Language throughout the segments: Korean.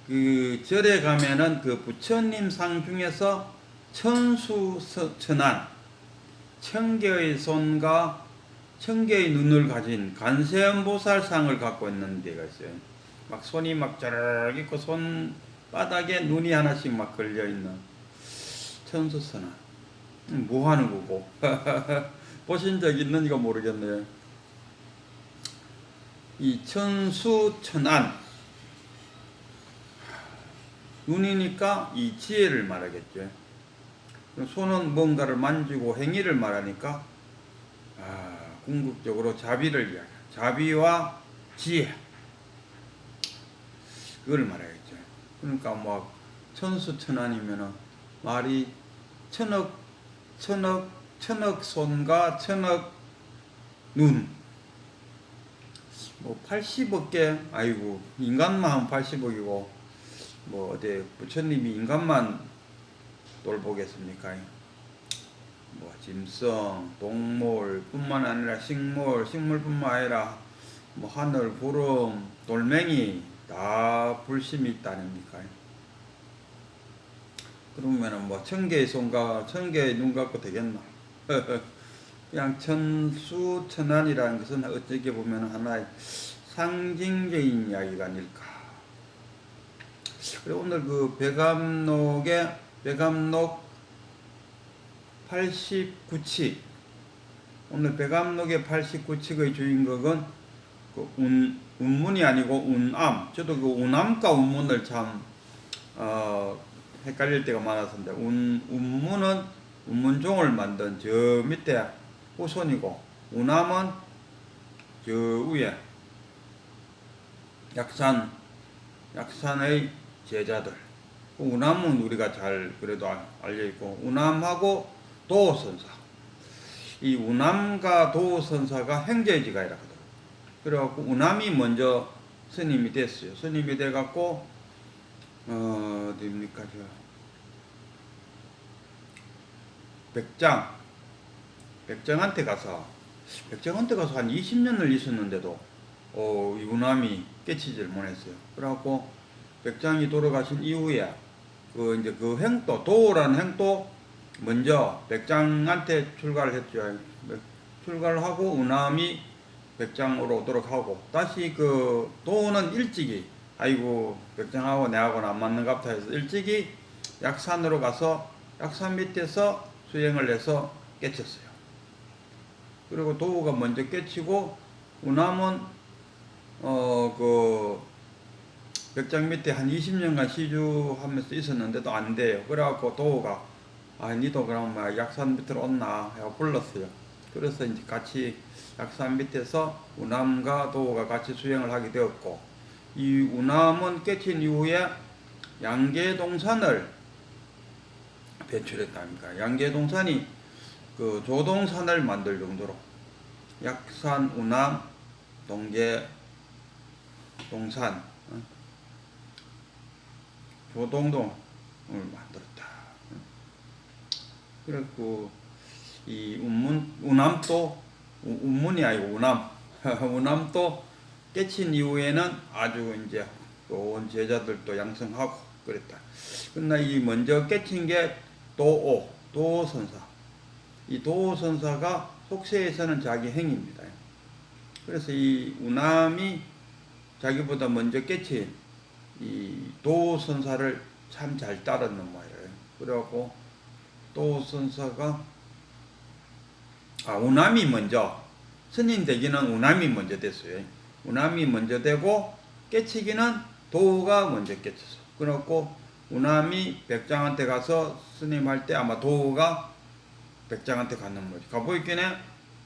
그 절에 가면은 그 부처님 상 중에서 천수천안, 천개의 손과 천개의 눈을 가진 관세음보살상을 갖고 있는 데가 있어요. 막 손이 막 짜르르 있고 손바닥에 눈이 하나씩 막 걸려 있는 천수천안. 뭐 하는 거고? 보신 적 있는지가 모르겠네요. 이 천수천안, 눈이니까 이 지혜를 말하겠죠. 손은 뭔가를 만지고 행위를 말하니까 궁극적으로 자비를 이야기해요. 자비와 지혜, 그걸 말하겠죠. 그러니까 뭐 천수천안이면은 말이 천억 손과 천억 눈, 뭐 80억 개, 아이고 인간만 하면 80억이고 뭐 어디 부처님이 인간만 돌보겠습니까? 뭐 짐승, 동물 뿐만 아니라 식물뿐만 아니라 뭐 하늘, 구름, 돌멩이 다 불심이 있다 아닙니까? 그러면은 뭐 천개의 손과 천개의 눈 갖고 되겠나? 그냥 천수천안이라는 것은 어떻게 보면 하나의 상징적인 이야기가 아닐까. 그리고 오늘 그 배감록 89칙, 오늘 배감록의 89칙의 주인공은 그 운문이 아니고 운암. 저도 그 운암과 운문을 참 헷갈릴 때가 많았는데, 운문은 운문종을 만든 저 밑에 후손이고, 운암은 저 위에 약산의 제자들. 운암은 우리가 잘 그래도 알려있고, 운암하고 도선사, 이 운암과 도선사가 행제지가이라 하더라고요. 그래갖고 운암이 먼저 스님이 됐어요. 스님이 돼갖고 어디입니까? 백장한테 가서 한 20년을 있었는데도 이 운암이 깨치질 못했어요. 그래갖고 백장이 돌아가신 이후에 그 행도, 도라는 행도 먼저 백장한테 출가를 했죠. 출가를 하고 운암이 백장으로 오도록 하고, 다시 그 도는 일찍이 아이고 백장하고 내하고는 안 맞는 것 같아 해서 일찍이 약산으로 가서 약산 밑에서 수행을 해서 깨쳤어요. 그리고 도가 먼저 깨치고 운암은 그 백장 밑에 한 20년간 시주하면서 있었는데도 안 돼요. 그래갖고 도가 니도 그럼 약산 밑으로 온나 하고 불렀어요. 그래서 이제 같이 약산 밑에서 운암과 도가 같이 수행을 하게 되었고, 이 운암은 깨친 이후에 양계동산을 배출했답니다. 양계동산이 그 조동산을 만들 정도로 약산, 운암, 동계, 동산, 조동동을 만들었다. 그래갖고 이 운암도 운문이 아니고 운암 운암도 깨친 이후에는 아주 이제 좋은 제자들도 양성하고 그랬다. 그러나 이 먼저 깨친 게 도선사. 이 도선사가 속세에서는 자기 행입니다. 그래서 이 운암이 자기보다 먼저 깨친 이 도선사를 참 잘 따르는 모양이에요. 그래갖고 도선사가 운암이 먼저 스님 되기는 운암이 먼저 됐어요. 운암이 먼저 되고 깨치기는 도가 먼저 깨쳤어. 그래갖고 운암이 백장한테 가서 스님 할 때 아마 도가 백장한테 갔는 거지. 가보있기는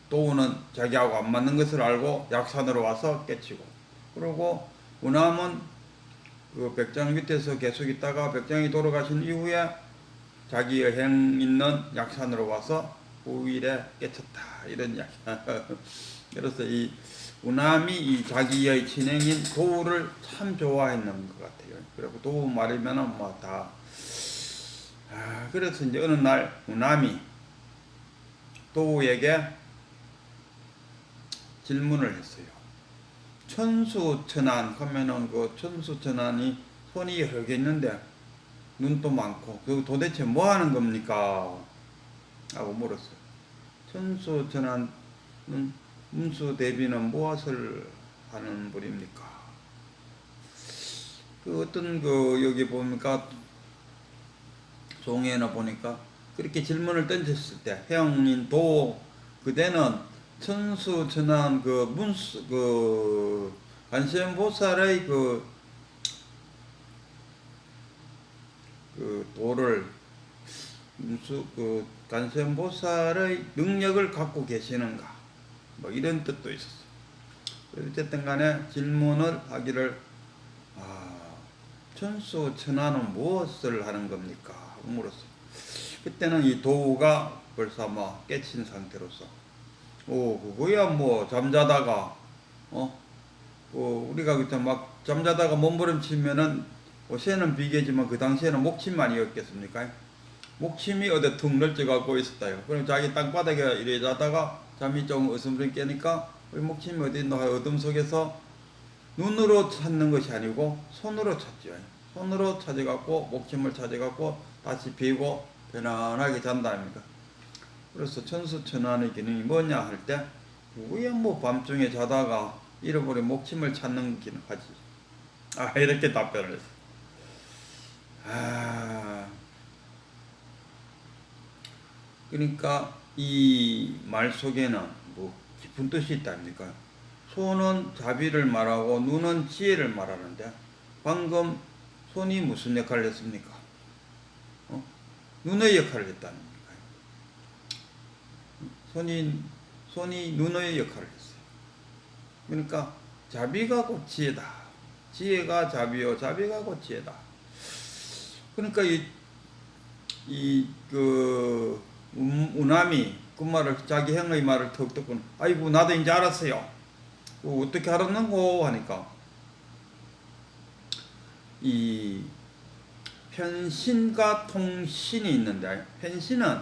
도는 자기하고 안 맞는 것을 알고 약산으로 와서 깨치고, 그리고 운암은 그 백장 밑에서 계속 있다가 백장이 돌아가신 이후에 자기의 행 있는 약산으로 와서 후일에 깨쳤다, 이런 이야기. 그래서 이 운암이 이 자기의 친행인 도를 참 좋아했는 것 같아요. 그리고 도 말이면은 뭐 다. 그래서 이제 어느 날 운암이 도에게 질문을 했어요. 천수천안 하면은 그 천수천안이 손이 여러 개 있는데 눈도 많고 그 도대체 뭐 하는 겁니까? 하고 물었어요. 천수천안은 문수대비는 무엇을 하는 분입니까? 그 어떤 그 여기 보니까 종에나 보니까 그렇게 질문을 던졌을 때 해영인 도 그대는 천수천안 그 문수 그 관세음보살의 그 도를 그 관세음보살의 능력을 갖고 계시는가 뭐 이런 뜻도 있었어요. 어쨌든 간에 질문을 하기를 천수천안은 무엇을 하는 겁니까? 하고 물었어요. 그때는 이 도우가 벌써 막 깨친 상태로서 그거야 뭐 잠자다가 우리가 그때 막 잠자다가 몸부림치면은 새는 비계지만 그 당시에는 목침만이었겠습니까? 목침이 어디 툭 널쩍갖고 있었다요. 그럼 자기 땅바닥에 이래 자다가 잠이 좀 어슴부림 깨니까 목침이 어디 있노? 어둠 속에서 눈으로 찾는 것이 아니고 손으로 찾죠. 손으로 찾아갖고 목침을 찾아갖고 다시 비고 편안하게 잔다 아닙니까? 그래서 천수천안의 기능이 뭐냐 할 때 왜 뭐 밤중에 자다가 잃어버린 목침을 찾는 기능 하지. 이렇게 답변을 했어요. 그러니까 이 말 속에는 뭐 깊은 뜻이 있다 아닙니까? 손은 자비를 말하고 눈은 지혜를 말하는데 방금 손이 무슨 역할을 했습니까? 눈의 역할을 했다는 겁니다. 손이 눈의 역할을 했어요. 그러니까 자비가 곧 지혜다. 지혜가 자비요, 자비가 곧 지혜다. 그러니까 우남이 그 말을 자기 형의 말을 턱 듣고 아이고 나도 이제 알았어요. 어떻게 알았는고 하니까 이 편신과 통신이 있는데 편신은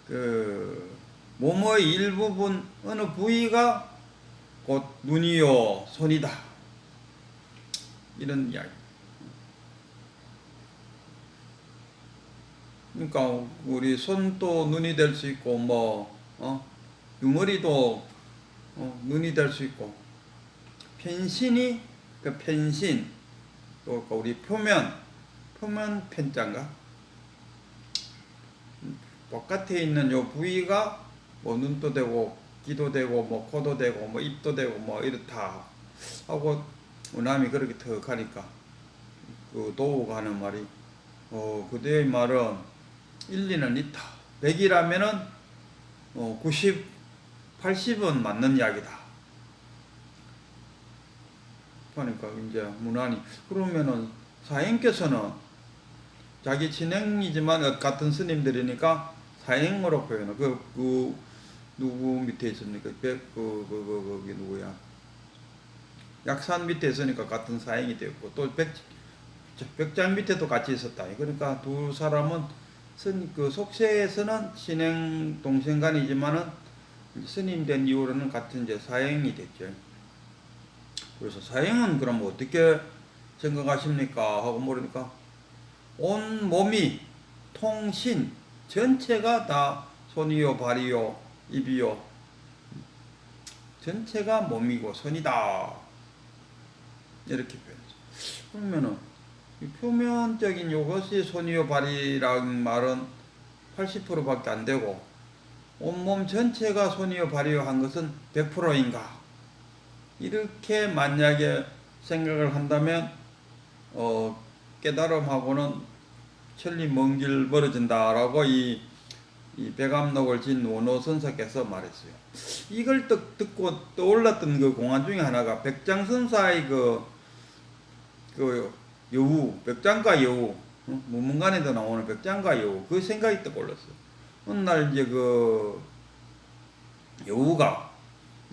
그 몸의 일부분 어느 부위가 곧 눈이요 손이다 이런 이야기. 그러니까 우리 손도 눈이 될 수 있고 유머리도 눈이 될 수 있고 편신이 그 편신 또 우리 표면 편자인가 바깥에 있는 요 부위가 뭐 눈도 되고 귀도 되고 뭐 코도 되고 뭐 입도 되고 뭐 이렇다 하고 우남이 그렇게 턱 하니까 그 도우가 하는 말이 그대의 말은 일리는 있다. 100이라면은 90, 80은 맞는 이야기다. 그러니까 이제 문안이 그러면은 사행께서는 자기 친행이지만 같은 스님들이니까 사행으로 표현을 누구 밑에 있습니까? 거기 누구야? 약산 밑에 있으니까 같은 사행이 되었고 또 백장 밑에도 같이 있었다. 그러니까 두 사람은 그 속세에서는 신행 동생간이지만은 스님 된 이후로는 같은 이제 사행이 됐죠. 그래서 사행은 그럼 어떻게 생각하십니까? 하고 물으니까 온 몸이 통신 전체가 다 손이요 발이요 입이요 전체가 몸이고 손이다 이렇게 표현했어요. 그러면은 이 표면적인 요것이 손이요 발이라는 말은 80%밖에 안 되고 온몸 전체가 손이요 발이요 한 것은 100%인가? 이렇게 만약에 생각을 한다면 깨달음하고는 천리 먼 길 멀어진다라고 이 백암록을 진 원호선사께서 말했어요. 이걸 듣고 떠올랐던 그 공안 중에 하나가 백장선사의 그 여우, 백장가 여우, 문문간에도 나오는 백장가 여우, 그 생각이 떠올랐어요. 어느 날 이제 그 여우가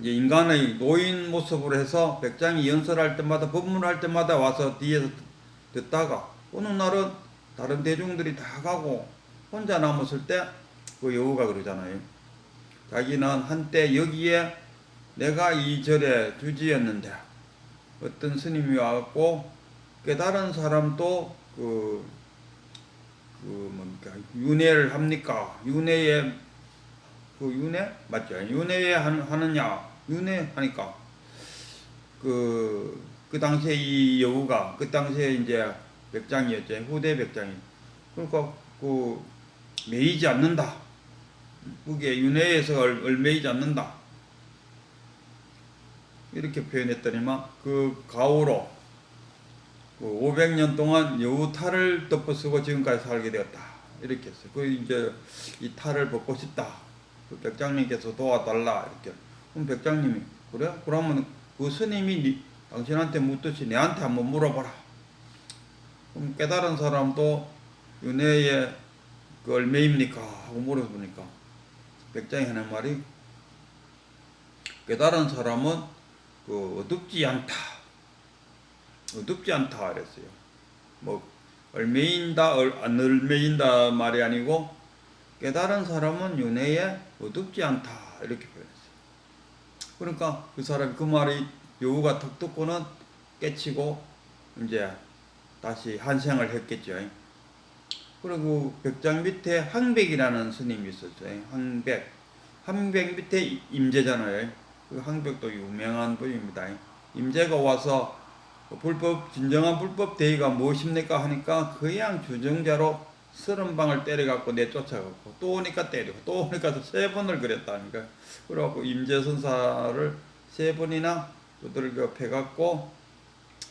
이제 인간의 노인 모습으로 해서 백장이 연설할 때마다 법문할 때마다 와서 뒤에서 듣다가 어느 날은 다른 대중들이 다 가고 혼자 남았을 때 그 여우가 그러잖아요. 자기는 한때 여기에 내가 이 절에 주지였는데 어떤 스님이 와갖고 깨달은 사람도 뭡니까? 윤회를 합니까? 윤회? 맞죠? 윤회 하느냐? 윤회 하니까, 그 당시에 이 여우가, 그 당시에 이제 백장이었죠. 후대 백장이. 그러니까, 매이지 않는다. 그게 윤회에서 얼매이지 않는다. 이렇게 표현했더니만, 그 가오로, 500년 동안 여우 탈을 덮어쓰고 지금까지 살게 되었다. 이렇게 했어요. 이제 이 탈을 벗고 싶다. 그 백장님께서 도와달라. 이렇게. 그럼 백장님이, 그래? 그러면 그 스님이 당신한테 묻듯이 내한테 한번 물어보라. 그럼 깨달은 사람도 윤회에 그 얼마입니까? 하고 물어보니까 백장이 하는 말이, 깨달은 사람은 어둡지 않다. 어둡지 않다 그랬어요. 뭐 얼매인다 안 얼매인다 말이 아니고, 깨달은 사람은 윤회에 어둡지 않다 이렇게 표현했어요. 그러니까 그 사람이 그 말이 여우가 턱 듣고는 깨치고 이제 다시 한생을 했겠죠. 그리고 백장 밑에 항백이라는 스님이 있었어요. 항백 밑에 임재잖아요. 그 항백도 유명한 분입니다. 임재가 와서 진정한 불법 대의가 무엇입니까? 하니까 그냥 주정자로 30방을 때려갖고 내쫓아갖고 또 오니까 때리고 또 오니까 3번을 그랬다니까. 그래갖고 임재선사를 3번이나 두들겨 패갖고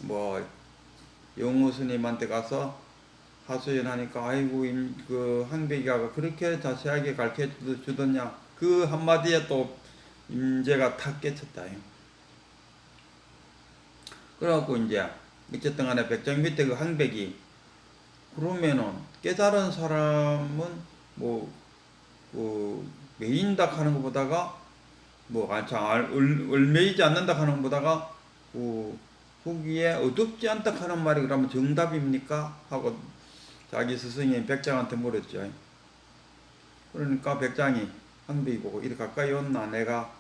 뭐 영우 스님한테 가서 하소연하니까, 아이고 그 항백이가 그렇게 자세하게 가르쳐 주더냐. 그 한마디에 또 임재가 탁 깨쳤다. 그래갖고 이제 어쨌든 간에 백장 밑에 그 항백이, 그러면은 깨달은 사람은 매인다 하는 것보다가 얼매이지 않는다 하는 것보다가 후기에 어둡지 않다 하는 말이 그러면 정답입니까? 하고 자기 스승인 백장한테 물었죠. 그러니까 백장이 항백이 보고, 이리 가까이 온나 내가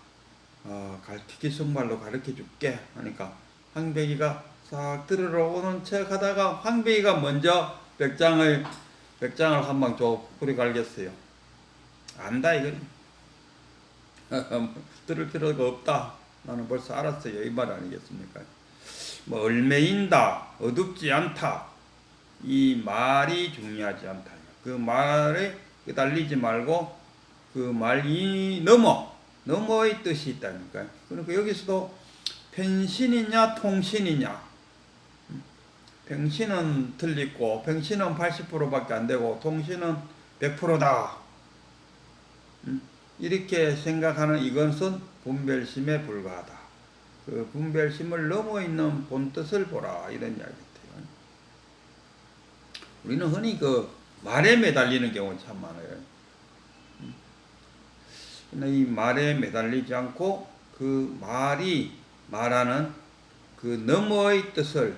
티키성말로 가르쳐 줄게 하니까, 항백이가 싹 들으러 오는 척 하다가 항백이가 먼저 백장을 한 방 줘 뿌리 갈겼어요. 안다 이건. 들을 필요가 없다. 나는 벌써 알았어요. 이 말 아니겠습니까? 뭐 얼매인다, 어둡지 않다, 이 말이 중요하지 않다. 그 말에 끄달리지 말고 그 말이 너머의 뜻이 있다니까요. 그러니까 여기서도 편신이냐 통신이냐, 평신은 틀리고 평신은 80%밖에 안 되고 통신은 100%다. 이렇게 생각하는 이것은 분별심에 불과하다. 그 분별심을 넘어 있는 본뜻을 보라, 이런 이야기예요. 우리는 흔히 그 말에 매달리는 경우가 참 많아요. 이 말에 매달리지 않고 그 말이 말하는 그 너머의 뜻을,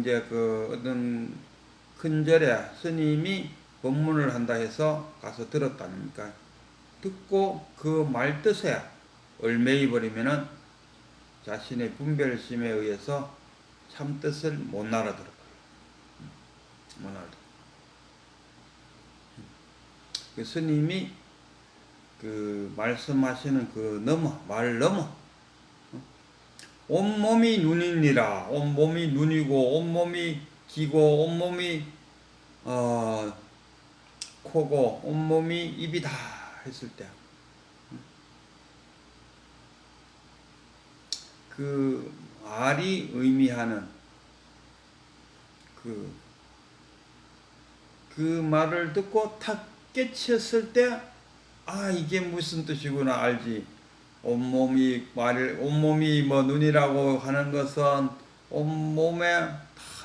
이제 그 어떤 큰 절에 스님이 법문을 한다 해서 가서 들었다니까. 듣고 그 말 뜻에 얼매이 버리면은 자신의 분별심에 의해서 참 뜻을 못 알아들어요. 못 알아들어. 그 스님이 그 말씀하시는 그 말 넘어. 온몸이 눈이니라. 온몸이 눈이고, 온몸이 귀고, 온몸이 코고, 온몸이 입이다 했을 때, 그 말이 의미하는 그 말을 듣고 탁 깨쳤을 때, 이게 무슨 뜻이구나 알지. 온몸이 뭐 눈이라고 하는 것은 온몸에 다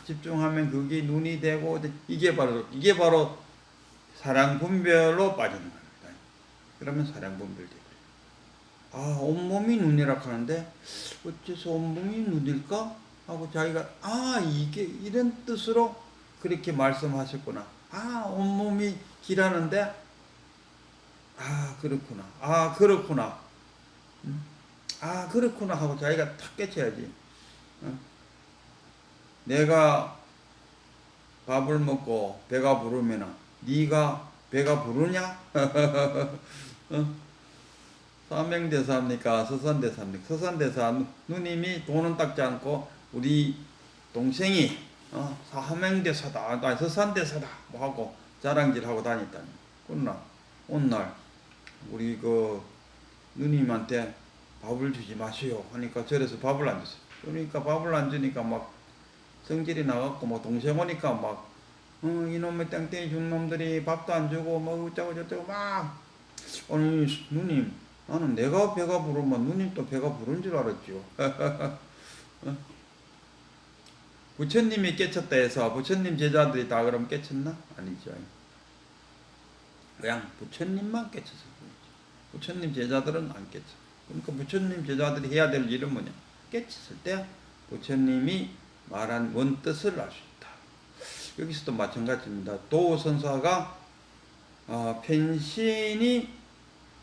집중하면 그게 눈이 되고, 이게 바로 사량 분별로 빠지는 겁니다. 그러면 사량 분별되고, 온몸이 눈이라고 하는데 어째서 온몸이 눈일까? 하고 자기가 이게 이런 뜻으로 그렇게 말씀하셨구나. 온몸이 귀라는데 그렇구나. 그렇구나 하고 자기가 탁 깨쳐야지. 내가 밥을 먹고 배가 부르면은 네가 배가 부르냐? 어? 삼명대사입니까? 서산대사입니까? 서산대사 누님이 돈은 닦지 않고 우리 동생이 삼명대사다, 아니 서산대사다 뭐 하고 자랑질하고 다녔다니. 그러나 오늘 우리 그 누님한테 밥을 주지 마시오 하니까 절에서 밥을 안 줬어요. 그러니까 밥을 안 주니까 막 성질이 나갖고 막 동생 오니까 막 이놈의 땡땡이 준 놈들이 밥도 안 주고 뭐 어쩌고 저쩌고 막. 아니 누님, 나는 내가 배가 부르면 누님도 배가 부른 줄 알았죠. 어? 부처님이 깨쳤다 해서 부처님 제자들이 다 그럼 깨쳤나? 아니죠. 그냥 부처님만 깨쳤을 뿐이죠. 부처님 제자들은 안 깨쳐. 그러니까 부처님 제자들이 해야 될 일은 뭐냐? 깨쳤을 때 부처님이 말한 원뜻을 알 수 있다. 여기서도 마찬가지입니다. 도선사가 펜신이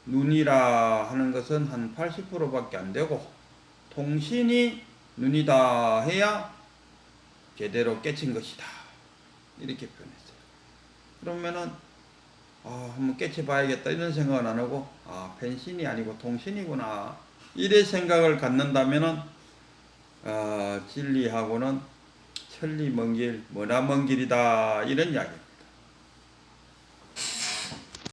눈이라 하는 것은 한 80%밖에 안 되고 통신이 눈이다 해야 제대로 깨친 것이다. 이렇게 표현했어요. 그러면은 한번 깨쳐봐야겠다 이런 생각은 안 하고 펜신이 아니고 통신이구나 이래 생각을 갖는다면은 진리하고는 천리 먼 길, 머나 먼 길이다 이런 이야기.